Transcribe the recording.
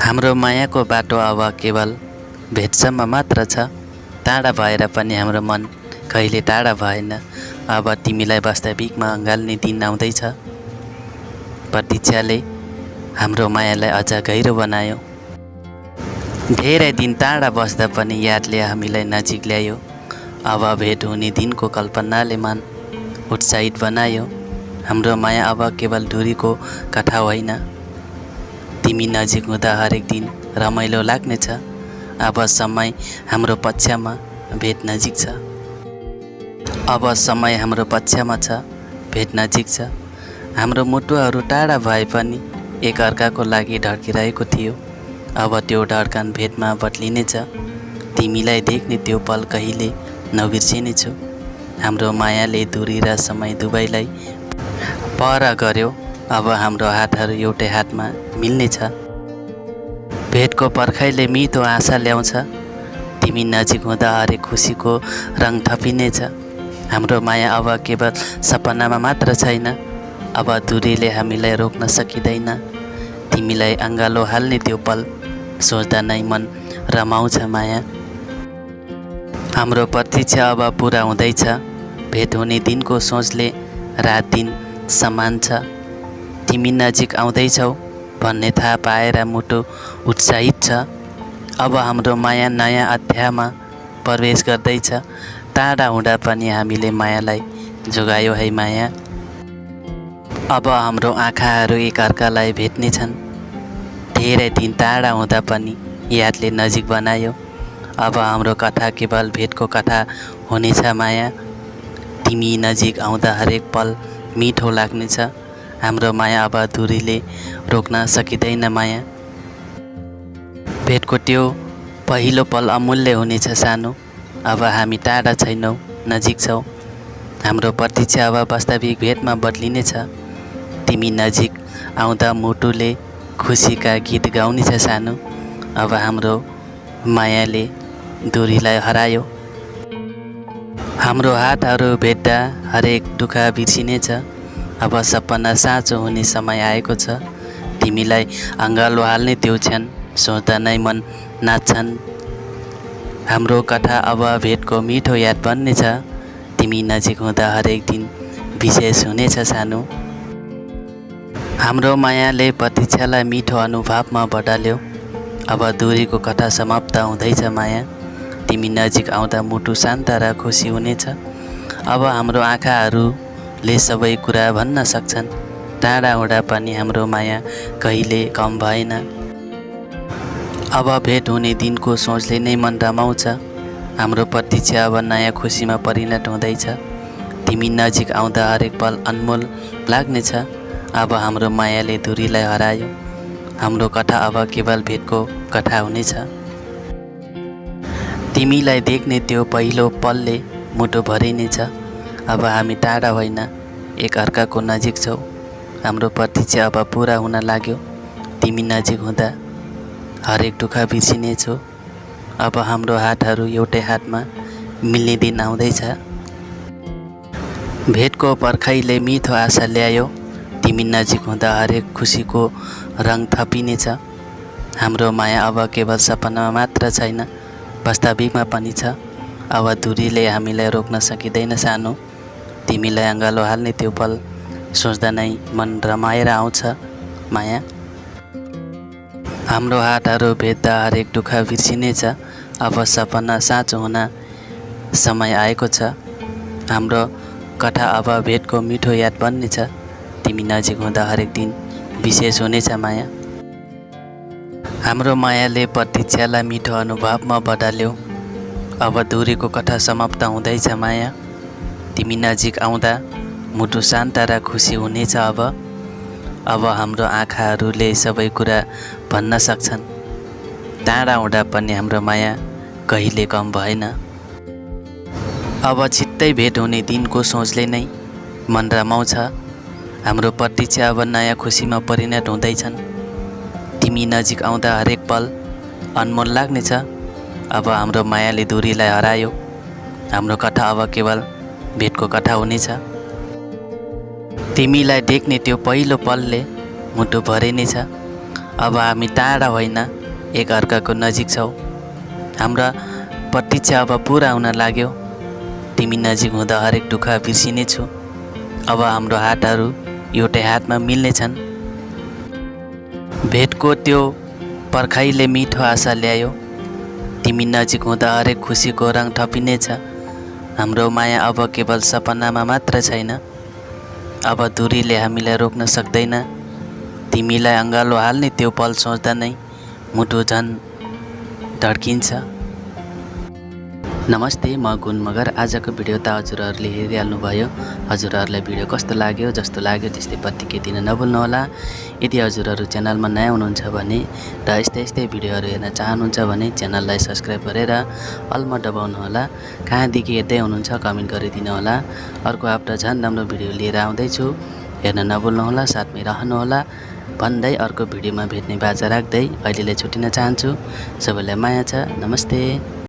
हाम्रो मायाको बाटो अब केवल भेटसम्म मात्र छ। टाढा भएर पनि हाम्रो मन कहिले टाढा भएन। अब तिमीलाई वास्तविकमा अँगाल्ने दिन आउँदैछ। प्रतीक्षाले हाम्रो मायालाई अझ गहिरो बनायो। धेरै दिन टाढा बस्दा पनि यादले हामीलाई नजिक ल्यायो। अब भेट हुने दिनको कल्पनाले मन उत्साहित बनायो। हाम्रो माया अब केवल दूरीको कथा होइन। तिमी नजिक हुँदा हरेक दिन रमाइलो लाग्नेछ। अब समय हाम्रो पक्षमा, भेट नजिक छ। अब समय हाम्रो पक्षमा छ, भेट नजिक छ। हाम्रो मुटुहरू टाढा भए पनि एक अर्काको लागि धड्किरहेको थियो। अब त्यो धड्कन भेटमा बदलिनेछ। तिमीलाई देख्ने त्यो पल कहिले नबिर्सिनेछु। हाम्रो मायाले दूरी र समय दुवैलाई पर गर्यो। अब हाम्रो हातहरू एउटै हातमा मिल्नेछ। भेटको पर्खाइले मिठो आशा ल्याउँछ। तिमी नजिक हुँदा हरेक खुसीको रङ थपिनेछ। हाम्रो माया अब केवल सपनामा मात्र छैन। अब दूरीले हामीलाई रोक्न सकिँदैन। तिमीलाई अँगालो हाल्ने त्यो पल सोच्दा नै मन रमाउँछ माया। हाम्रो प्रतीक्षा अब पुरा हुँदैछ। भेट हुने दिनको सोचले रात दिन समान छ। तिमी नजिक आउँदैछौ भन्ने थाहा पाएर मुटु उत्साहित छ। अब हाम्रो माया नयाँ अध्यायमा प्रवेश गर्दैछ। टाढा हुँदा पनि हामीले मायालाई जोगायो है माया। अब हाम्रो आँखाहरू एकअर्कालाई भेट्नेछन्। धेरै दिन टाढा हुँदा पनि यादले नजिक बनायो। अब हाम्रो कथा केवल भेटको कथा हुनेछ माया। तिमी नजिक आउँदा हरेक पल मिठो लाग्नेछ। हाम्रो माया अब दूरीले रोक्न सकिँदैन माया। भेटको त्यो पहिलो पल अमूल्य हुनेछ सानो। अब हामी टाढा छैनौँ, नजिक छौँ। हाम्रो प्रतीक्षा अब वास्तविक भेटमा बदलिनेछ। तिमी नजिक आउँदा मुटुले खुसीका गीत गाउनेछ सानो। अब हाम्रो मायाले दूरीलाई हरायो। हाम्रो हातहरू भेट्दा हरेक दुःख बिर्सिनेछ। अब सपना साँचो हुने समय आएको छ। तिमीलाई अँगालो हाल्ने त्यो क्षण सोच्दा नै मन नाच्छन्। हाम्रो कथा अब भेटको मिठो याद बन्नेछ। तिमी नजिक हुँदा हरेक दिन विशेष हुनेछ सानो। हाम्रो मायाले प्रतीक्षालाई मिठो अनुभवमा बदल्यो। अब दूरीको कथा समाप्त हुँदैछ माया। तिमी नजिक आउँदा मुटु शान्त र खुसी हुनेछ। अब हाम्रो आँखाहरूले सबै कुरा भन्न सक्छन्। टाढा हुँदा पनि हाम्रो माया कहिले कम भएन। अब भेट हुने दिनको सोचले नै मन रमाउँछ। हाम्रो प्रतीक्षा अब नयाँ खुसीमा परिणत हुँदैछ। तिमी नजिक आउँदा हरेक पल अनमोल लाग्नेछ। अब हाम्रो मायाले दूरीलाई हरायो। हाम्रो कथा अब केवल भेटको कथा हुनेछ। तिमीलाई देख्ने त्यो पहिलो पलले मुटु भरिनेछ। अब हामी टाढा होइन, एक अर्काको नजिक छौ। हाम्रो प्रतीक्षा अब पुरा हुन लाग्यो। तिमी नजिक हुँदा हरेक दुःख बिर्सिनेछु। अब हाम्रो हातहरू एउटै हातमा मिल्ने दिन आउँदैछ। भेटको पर्खाइले मिठो आशा ल्यायो। तिमी नजिक हुँदा हरेक खुसीको रङ थपिनेछ। हाम्रो माया अब केवल सपनामा मात्र छैन, वास्तविकमा पनि छ। अब दूरीले हामीलाई रोक्न सकिँदैन सानो। तिमीलाई अँगालो हाल्ने त्यो पल सोच्दा नै मन रमाएर आउँछ माया। हाम्रो हातहरू भेट्दा हरेक दुःख बिर्सिनेछ। अब सपना साँचो हुन समय आएको छ। हाम्रो कथा अब भेटको मिठो याद बन्नेछ। तिमी नजिक हुँदा हरेक दिन विशेष हुनेछ माया। हाम्रो मायाले प्रतीक्षालाई मिठो अनुभवमा बदल्यो। अब दूरीको कथा समाप्त हुँदैछ माया। तिमी नजिक आउँदा मुटु शान्त र खुसी हुनेछ। अब हाम्रो आँखाहरूले सबै कुरा भन्न सक्छन्। टाढा हुँदा पनि हाम्रो माया कहिले कम भएन। अब छिट्टै भेट हुने दिनको सोचले नै मन रमाउँछ। हाम्रो प्रतीक्षा अब नयाँ खुसीमा परिणत हुँदैछन्। तिमी नजिक आउँदा हरेक पल अनमोल लाग्नेछ। अब हाम्रो मायाले दूरीलाई हरायो। हाम्रो कथा अब केवल भेटको कथा हुनेछ। तिमीलाई देख्ने त्यो पहिलो पलले मुटु भरिनेछ। अब हामी टाढा होइन, एकअर्काको नजिक छौँ। हाम्रा प्रतीक्षा अब पुरा हुन लाग्यो। तिमी नजिक हुँदा हरेक दुःख बिर्सिनेछु। अब हाम्रो हातहरू एउटै हातमा मिल्नेछन्। भेटको त्यो पर्खाइले मिठो आशा ल्यायो। तिमी नजिक हुँदा हरेक खुसीको रङ थपिनेछ। हाम्रो माया अब केवल सपनामा मात्र छैन। अब दूरीले हामीलाई रोक्न सक्दैन। तिमीलाई अँगालो हाल्ने त्यो पल सोच्दा नै मुटु झन् धड्किन्छ। नमस्ते, म गुण मगर। आजको भिडियो त हजुरहरूले हेरिहाल्नुभयो। हजुरहरूलाई भिडियो कस्तो लाग्यो, जस्तो लाग्यो त्यस्तै प्रतिक्रिया दिन नभुल्नुहोला। यदि हजुरहरू च्यानलमा नयाँ हुनुहुन्छ भने र यस्तै भिडियोहरू हेर्न चाहनुहुन्छ भने च्यानललाई सब्सक्राइब गरेर अलमा दबाउनुहोला। कहाँदेखि हेर्दै हुनुहुन्छ कमेन्ट गरिदिनुहोला। अर्को हप्ता झन् राम्रो भिडियो लिएर आउँदैछु, हेर्न नभुल्नुहोला, साथमै रहनुहोला भन्दै अर्को भिडियोमा भेट्ने बाचा राख्दै अहिलेलाई छुट्टिन चाहन्छु। सबैलाई माया छ। नमस्ते।